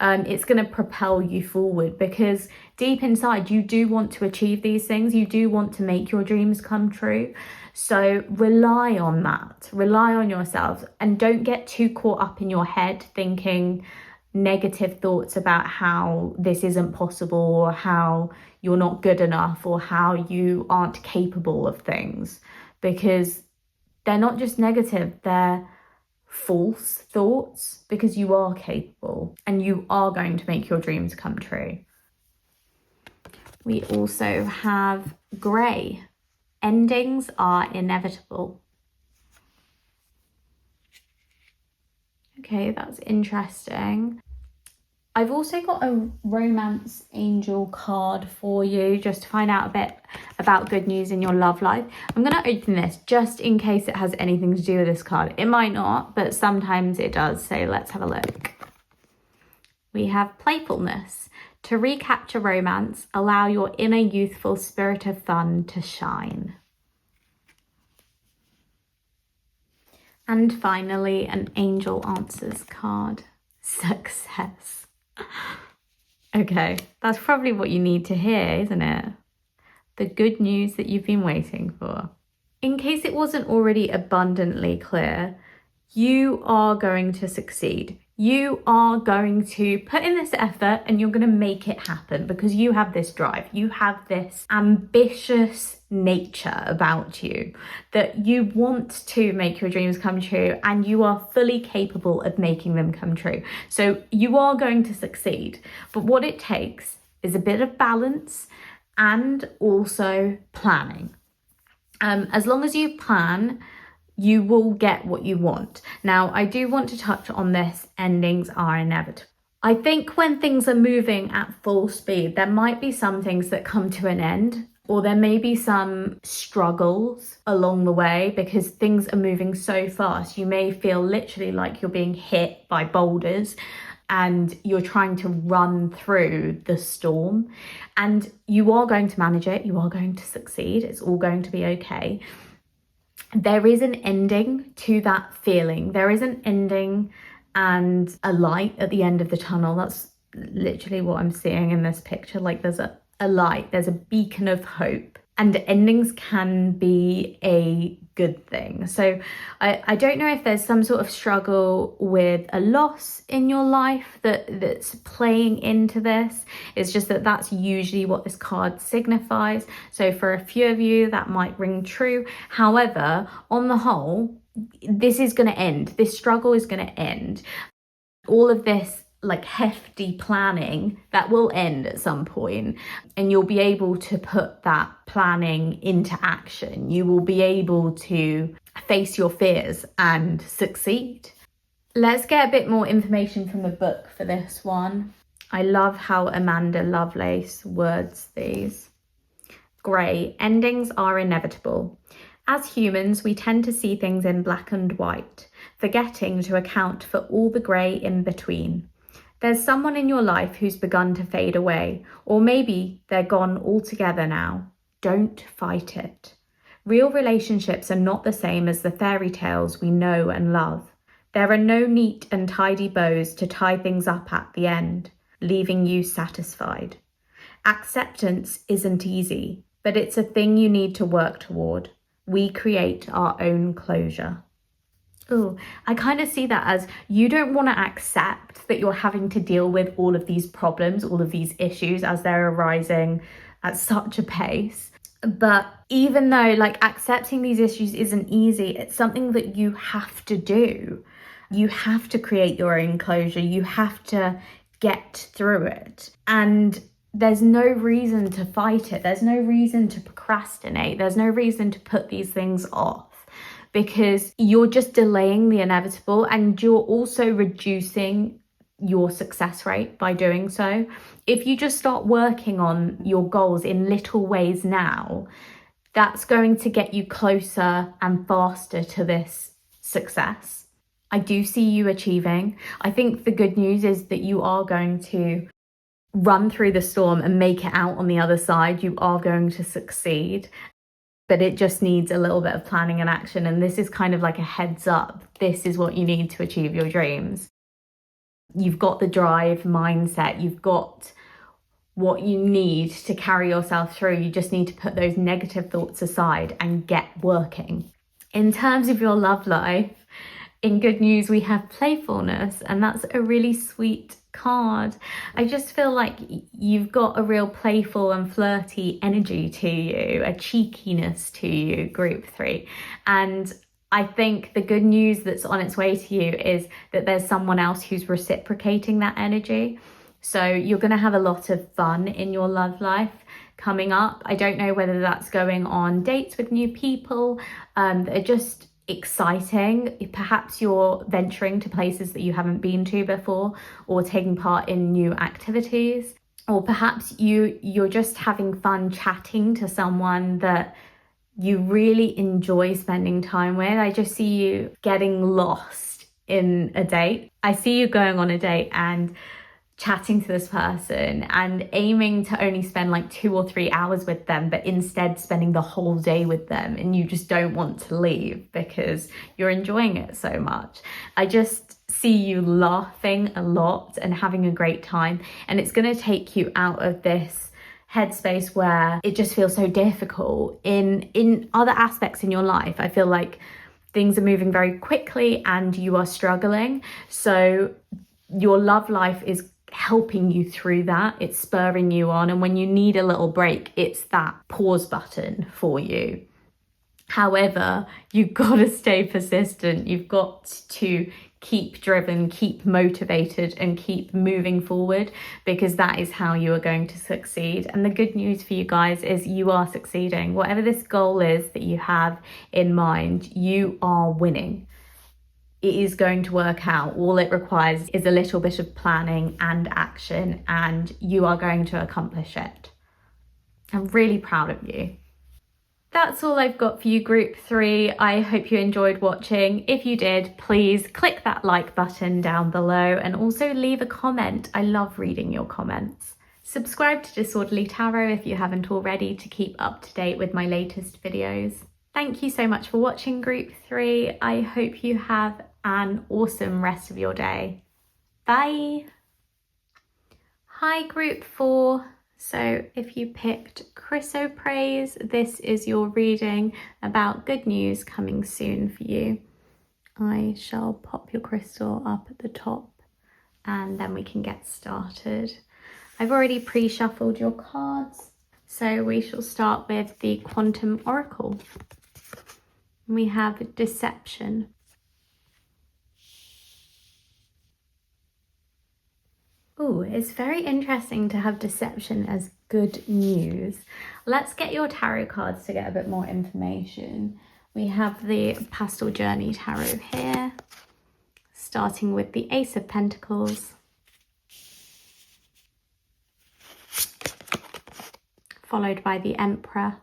It's going to propel you forward, because deep inside you do want to achieve these things. You do want to make your dreams come true. So rely on that. Rely on yourself, and don't get too caught up in your head thinking negative thoughts about how this isn't possible, or how you're not good enough, or how you aren't capable of things, because they're not just negative, they're false thoughts, because you are capable and you are going to make your dreams come true. We also have grey. Endings are inevitable. Okay, that's interesting. I've also got a romance angel card for you, just to find out a bit about good news in your love life. I'm going to open this just in case it has anything to do with this card. It might not, but sometimes it does. So let's have a look. We have playfulness. To recapture romance, allow your inner youthful spirit of fun to shine. And finally, an angel answers card. Success. Okay, that's probably what you need to hear, isn't it? The good news that you've been waiting for. In case it wasn't already abundantly clear, you are going to succeed. You are going to put in this effort and you're going to make it happen, because you have this drive. You have this ambitious nature about you that you want to make your dreams come true, and you are fully capable of making them come true. So you are going to succeed. But what it takes is a bit of balance and also planning. As long as you plan, you will get what you want. Now, I do want to touch on this. Endings are inevitable. I think when things are moving at full speed, there might be some things that come to an end, or there may be some struggles along the way, because things are moving so fast. You may feel literally like you're being hit by boulders and you're trying to run through the storm, and you are going to manage it. You are going to succeed. It's all going to be okay. There is an ending to that feeling. There is an ending and a light at the end of the tunnel. That's literally what I'm seeing in this picture. Like there's a light, there's a beacon of hope. and endings can be a good thing. So I don't know if there's some sort of struggle with a loss in your life that's playing into this. It's just that that's usually what this card signifies. So for a few of you, that might ring true. However, on the whole, this is going to end. This struggle is going to end. All of this like hefty planning, that will end at some point, and you'll be able to put that planning into action. You will be able to face your fears and succeed. Let's get a bit more information from the book for this one. I love how Amanda Lovelace words these. Grey, endings are inevitable. As humans, we tend to see things in black and white, forgetting to account for all the grey in between. There's someone in your life who's begun to fade away, or maybe they're gone altogether now. Don't fight it. Real relationships are not the same as the fairy tales we know and love. There are no neat and tidy bows to tie things up at the end, leaving you satisfied. Acceptance isn't easy, but it's a thing you need to work toward. We create our own closure. Oh, I kind of see that as you don't want to accept that you're having to deal with all of these problems, all of these issues as they're arising at such a pace. But even though like accepting these issues isn't easy, it's something that you have to do. You have to create your own closure. You have to get through it. And there's no reason to fight it. There's no reason to procrastinate. There's no reason to put these things off, because you're just delaying the inevitable, and you're also reducing your success rate by doing so. If you just start working on your goals in little ways now, that's going to get you closer and faster to this success. I do see you achieving. I think the good news is that you are going to run through the storm and make it out on the other side. You are going to succeed. But it just needs a little bit of planning and action. And this is kind of like a heads up. This is what you need to achieve your dreams. You've got the drive, mindset, you've got what you need to carry yourself through. You just need to put those negative thoughts aside and get working. In terms of your love life, in good news, we have playfulness, and that's a really sweet card. I just feel like you've got a real playful and flirty energy to you, a cheekiness to you, group 3. And I think the good news that's on its way to you is that there's someone else who's reciprocating that energy. So you're going to have a lot of fun in your love life coming up. I don't know whether that's going on dates with new people that are just exciting. Perhaps you're venturing to places that you haven't been to before, or taking part in new activities, or perhaps you're just having fun chatting to someone that you really enjoy spending time with. I just see you getting lost in a date. I see you going on a date and chatting to this person and aiming to only spend like 2 or 3 hours with them, but instead spending the whole day with them, and you just don't want to leave because you're enjoying it so much. I just see you laughing a lot and having a great time, and it's going to take you out of this headspace where it just feels so difficult. In other aspects in your life, I feel like things are moving very quickly and you are struggling. So your love life is helping you through that. It's spurring you on, and when you need a little break, it's that pause button for you. However, you've got to stay persistent. You've got to keep driven, keep motivated, and keep moving forward, because that is how you are going to succeed. And the good news for you guys is you are succeeding. Whatever this goal is that you have in mind, you are winning. It is going to work out. All it requires is a little bit of planning and action, and you are going to accomplish it. I'm really proud of you. That's all I've got for you, group 3. I hope you enjoyed watching. If you did, please click that like button down below and also leave a comment. I love reading your comments. Subscribe to Disorderly Tarot if you haven't already to keep up to date with my latest videos. Thank you so much for watching, group 3. I hope you have an awesome rest of your day. Bye. Hi, group 4. So if you picked Chrysoprase, this is your reading about good news coming soon for you. I shall pop your crystal up at the top and then we can get started. I've already pre-shuffled your cards, so we shall start with the Quantum Oracle. We have Deception. Oh, it's very interesting to have Deception as good news. Let's get your tarot cards to get a bit more information. We have the Pastel Journey Tarot here, starting with the Ace of Pentacles, followed by the Emperor,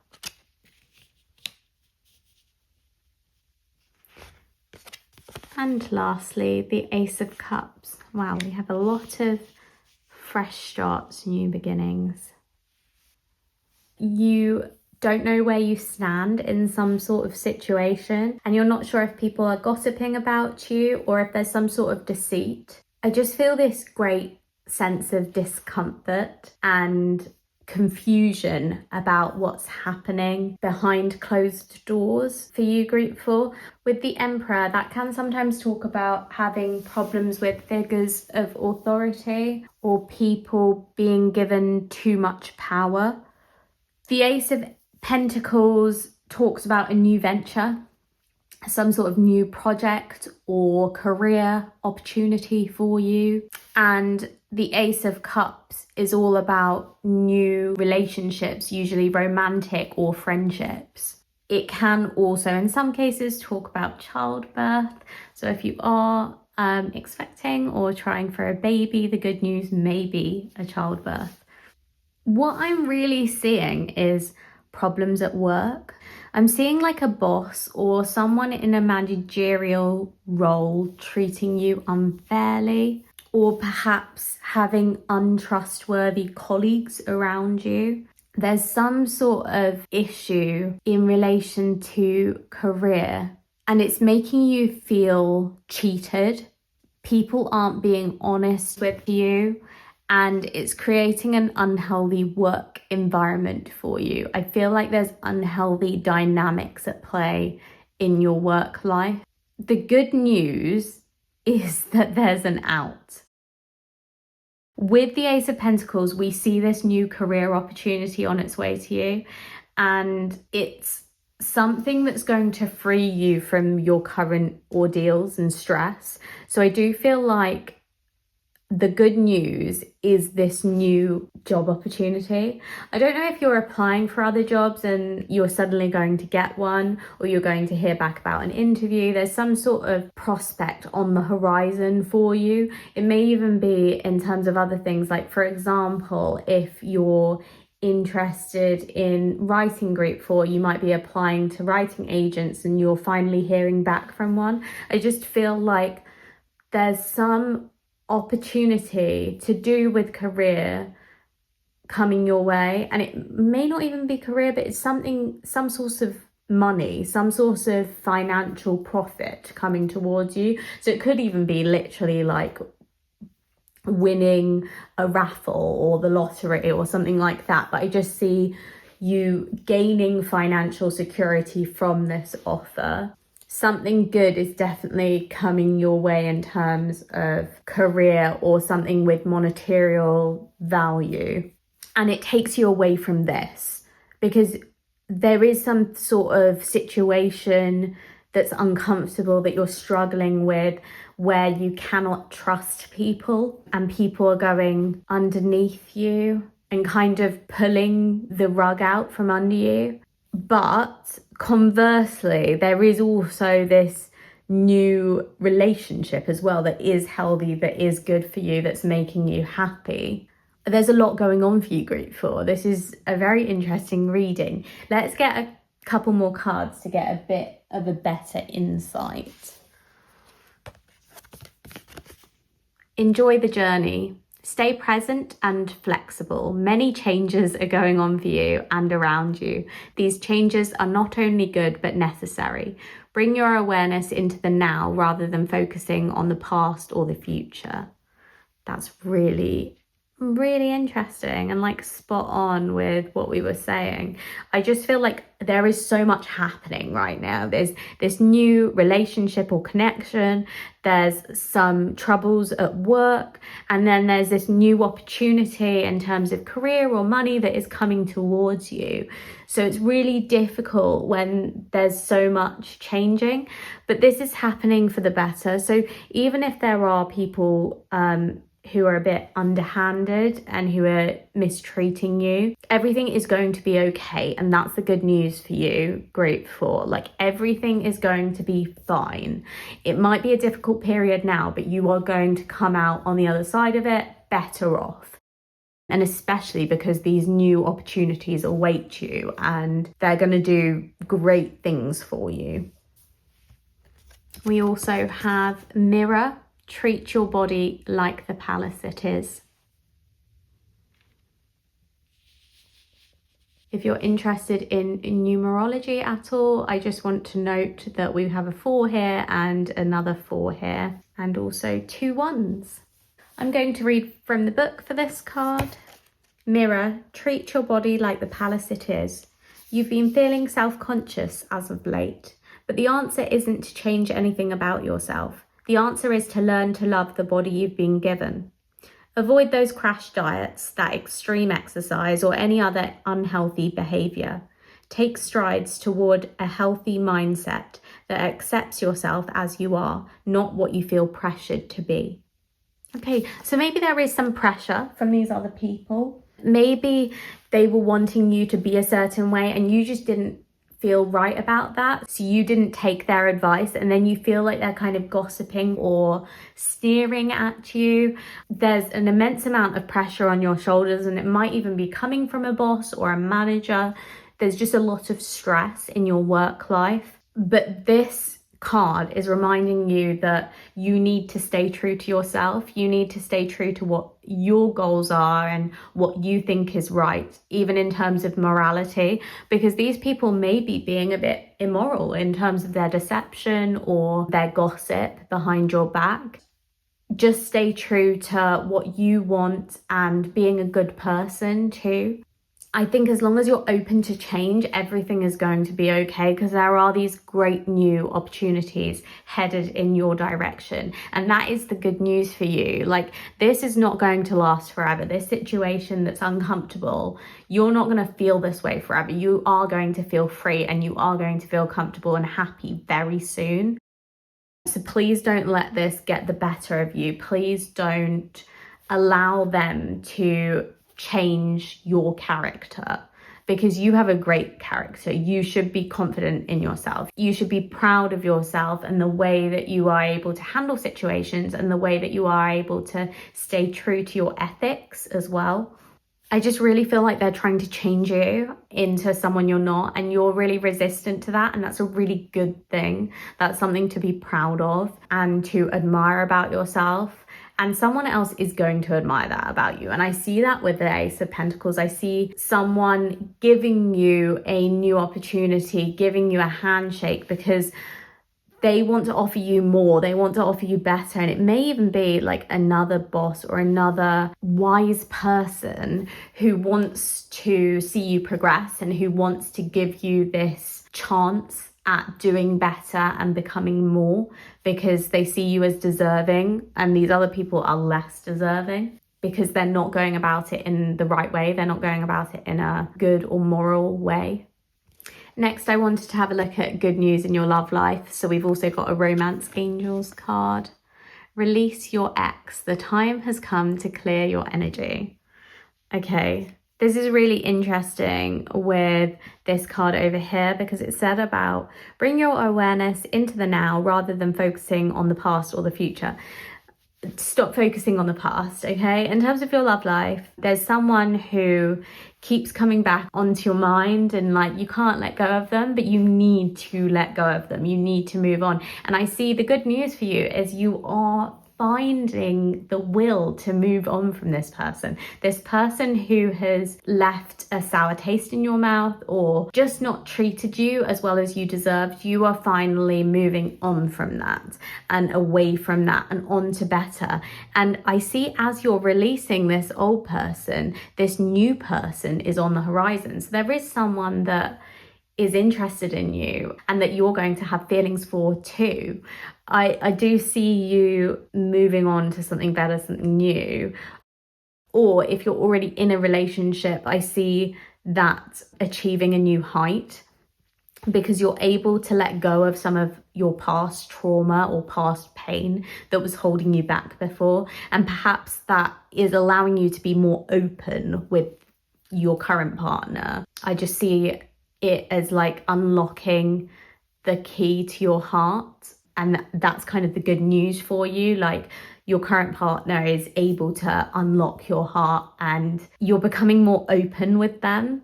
and lastly the Ace of Cups. Wow, we have a lot of fresh starts, new beginnings. You don't know where you stand in some sort of situation and you're not sure if people are gossiping about you or if there's some sort of deceit. I just feel this great sense of discomfort and confusion about what's happening behind closed doors for you, Group 4. With the Emperor, that can sometimes talk about having problems with figures of authority or people being given too much power. The Ace of Pentacles talks about a new venture, some sort of new project or career opportunity for you. And the Ace of Cups is all about new relationships, usually romantic or friendships. It can also, in some cases, talk about childbirth. So if you are expecting or trying for a baby, the good news may be a childbirth. What I'm really seeing is problems at work. I'm seeing like a boss or someone in a managerial role treating you unfairly, or perhaps having untrustworthy colleagues around you. There's some sort of issue in relation to career and it's making you feel cheated. People aren't being honest with you and it's creating an unhealthy work environment for you. I feel like there's unhealthy dynamics at play in your work life. The good news is that there's an out. With the Ace of Pentacles, we see this new career opportunity on its way to you, and it's something that's going to free you from your current ordeals and stress. So I do feel like the good news is this new job opportunity. I don't know if you're applying for other jobs and you're suddenly going to get one, or you're going to hear back about an interview. There's some sort of prospect on the horizon for you. It may even be in terms of other things, like for example, if you're interested in writing, Group 4, you might be applying to writing agents and you're finally hearing back from one. I just feel like there's some opportunity to do with career coming your way, and it may not even be career, but it's something, some source of money, some source of financial profit coming towards you. So it could even be literally like winning a raffle or the lottery or something like that, but I just see you gaining financial security from this offer. Something good is definitely coming your way in terms of career or something with monetary value. And it takes you away from this because there is some sort of situation that's uncomfortable that you're struggling with, where you cannot trust people and people are going underneath you and kind of pulling the rug out from under you. But conversely, there is also this new relationship as well that is healthy, that is good for you, that's making you happy. There's a lot going on for you, Group 4. This is a very interesting reading. Let's get a couple more cards to get a bit of a better insight. Enjoy the journey. Stay present and flexible. Many changes are going on for you and around you. These changes are not only good, but necessary. Bring your awareness into the now rather than focusing on the past or the future. That's really, Really interesting and like spot on with what we were saying. I just feel like there is so much happening right now. There's this new relationship or connection, there's some troubles at work, and then there's this new opportunity in terms of career or money that is coming towards you. So it's really difficult when there's so much changing, but this is happening for the better. So even if there are people who are a bit underhanded and who are mistreating you, everything is going to be okay. And that's the good news for you, group 4. Like, everything is going to be fine. It might be a difficult period now, but you are going to come out on the other side of it better off. And especially because these new opportunities await you and they're going to do great things for you. We also have Mirror. Treat your body like the palace it is. If you're interested in numerology at all, I just want to note that we have a 4 here and another 4 here, and also 2 1s. I'm going to read from the book for this card. Mirror, treat your body like the palace it is. You've been feeling self-conscious as of late, but the answer isn't to change anything about yourself. The answer is to learn to love the body you've been given. Avoid those crash diets, that extreme exercise, or any other unhealthy behavior. Take strides toward a healthy mindset that accepts yourself as you are, not what you feel pressured to be. Okay, so maybe there is some pressure from these other people. Maybe they were wanting you to be a certain way and you just didn't feel right about that, so you didn't take their advice, and then you feel like they're kind of gossiping or sneering at you. There's an immense amount of pressure on your shoulders, and it might even be coming from a boss or a manager. There's just a lot of stress in your work life, but this card is reminding you that you need to stay true to yourself. You need to stay true to what your goals are and what you think is right, even in terms of morality, because these people may be being a bit immoral in terms of their deception or their gossip behind your back. Just stay true to what you want and being a good person too. I think as long as you're open to change, everything is going to be okay, because there are these great new opportunities headed in your direction. And that is the good news for you. Like, this is not going to last forever. This situation that's uncomfortable, you're not going to feel this way forever. You are going to feel free and you are going to feel comfortable and happy very soon. So please don't let this get the better of you. Please don't allow them to change your character, because you have a great character. You should be confident in yourself. You should be proud of yourself and the way that you are able to handle situations and the way that you are able to stay true to your ethics as well. I just really feel like they're trying to change you into someone you're not, and you're really resistant to that, and that's a really good thing. That's something to be proud of and to admire about yourself. And someone else is going to admire that about you. And I see that with the Ace of Pentacles. I see someone giving you a new opportunity, giving you a handshake, because they want to offer you more. They want to offer you better. And it may even be like another boss or another wise person who wants to see you progress and who wants to give you this chance at doing better and becoming more, because they see you as deserving, and these other people are less deserving because they're not going about it in the right way. They're not going about it in a good or moral way. Next, I wanted to have a look at good news in your love life. So we've also got a Romance Angels card. Release your ex. The time has come to clear your energy. Okay. This is really interesting with this card over here, because it said about bring your awareness into the now rather than focusing on the past or the future. Stop focusing on the past, okay? In terms of your love life, there's someone who keeps coming back onto your mind, and like, you can't let go of them, but you need to let go of them. You need to move on. And I see the good news for you is you are finding the will to move on from this person who has left a sour taste in your mouth or just not treated you as well as you deserved. You are finally moving on from that and away from that and on to better. And I see as you're releasing this old person, this new person is on the horizon. So there is someone that is interested in you and that you're going to have feelings for too. I do see you moving on to something better, something new. Or if you're already in a relationship, I see that achieving a new height because you're able to let go of some of your past trauma or past pain that was holding you back before. And perhaps that is allowing you to be more open with your current partner. I just see it as like unlocking the key to your heart, and that's kind of the good news for you. Like your current partner is able to unlock your heart and you're becoming more open with them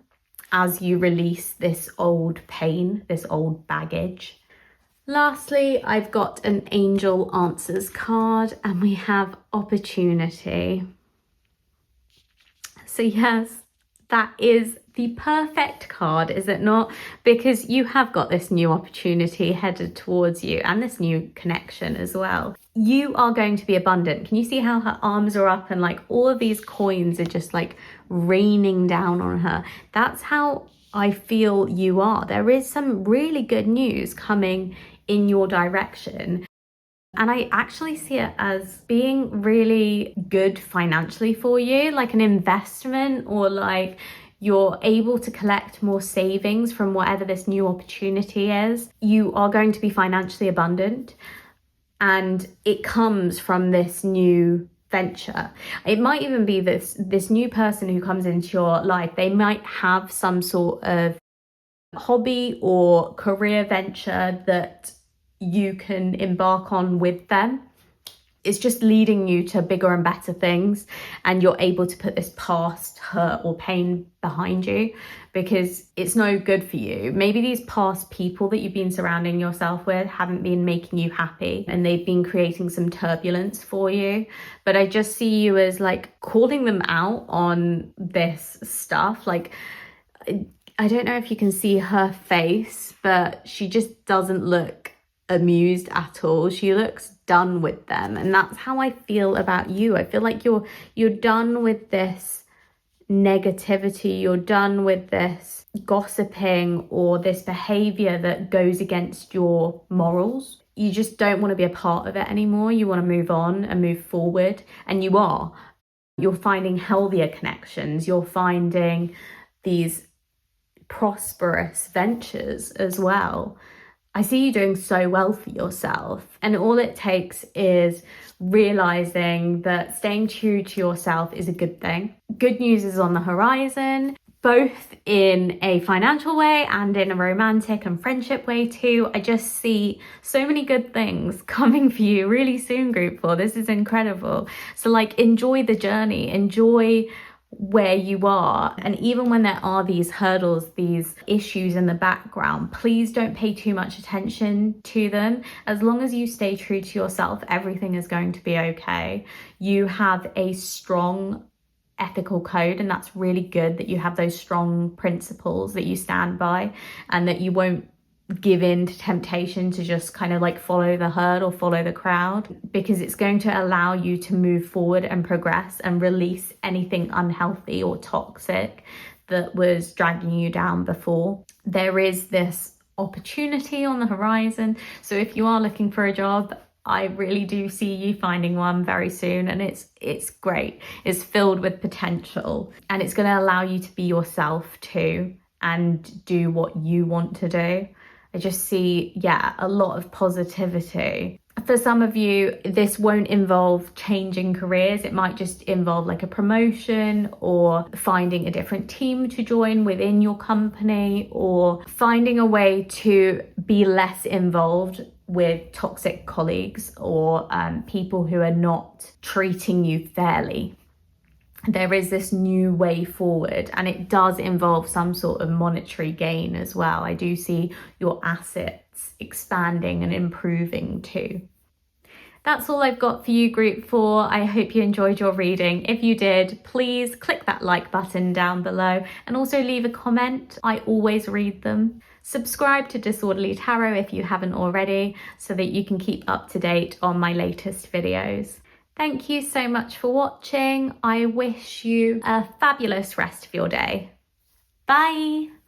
as you release this old pain, this old baggage. Lastly, I've got an angel answers card and we have opportunity. So yes, that is the perfect card, is it not? Because you have got this new opportunity headed towards you and this new connection as well. You are going to be abundant. Can you see how her arms are up and like all of these coins are just like raining down on her? That's how I feel you are. There is some really good news coming in your direction. And I actually see it as being really good financially for you, like an investment, or like you're able to collect more savings from whatever this new opportunity is. You are going to be financially abundant and it comes from this new venture. It might even be this new person who comes into your life. They might have some sort of hobby or career venture that you can embark on with them. It's just leading you to bigger and better things, and you're able to put this past hurt or pain behind you because it's no good for you. Maybe these past people that you've been surrounding yourself with haven't been making you happy and they've been creating some turbulence for you. But I just see you as like calling them out on this stuff. Like, I don't know if you can see her face, but she just doesn't look amused at all. She looks done with them, and that's how I feel about you. I feel like you're done with this negativity. You're done with this gossiping or this behavior that goes against your morals. You just don't want to be a part of it anymore. You want to move on and move forward, and you are. You're finding healthier connections. You're finding these prosperous ventures as well. I see you doing so well for yourself, and all it takes is realizing that staying true to yourself is a good thing. Good news is on the horizon, both in a financial way and in a romantic and friendship way too. I just see so many good things coming for you really soon, Group 4. This is incredible. So like, enjoy the journey, enjoy where you are. And even when there are these hurdles, these issues in the background, please don't pay too much attention to them. As long as you stay true to yourself, everything is going to be okay. You have a strong ethical code, and that's really good that you have those strong principles that you stand by and that you won't give in to temptation to just kind of like follow the herd or follow the crowd, because it's going to allow you to move forward and progress and release anything unhealthy or toxic that was dragging you down before. There is this opportunity on the horizon. So if you are looking for a job, I really do see you finding one very soon, and it's great. It's filled with potential, and it's going to allow you to be yourself too and do what you want to do. I just see, a lot of positivity. For some of you, this won't involve changing careers. It might just involve like a promotion or finding a different team to join within your company, or finding a way to be less involved with toxic colleagues or people who are not treating you fairly. There is this new way forward, and it does involve some sort of monetary gain as well. I do see your assets expanding and improving too. That's all I've got for you, Group 4. I hope you enjoyed your reading. If you did, please click that like button down below and also leave a comment. I always read them. Subscribe to Disorderly Tarot if you haven't already, so that you can keep up to date on my latest videos. Thank you so much for watching. I wish you a fabulous rest of your day. Bye!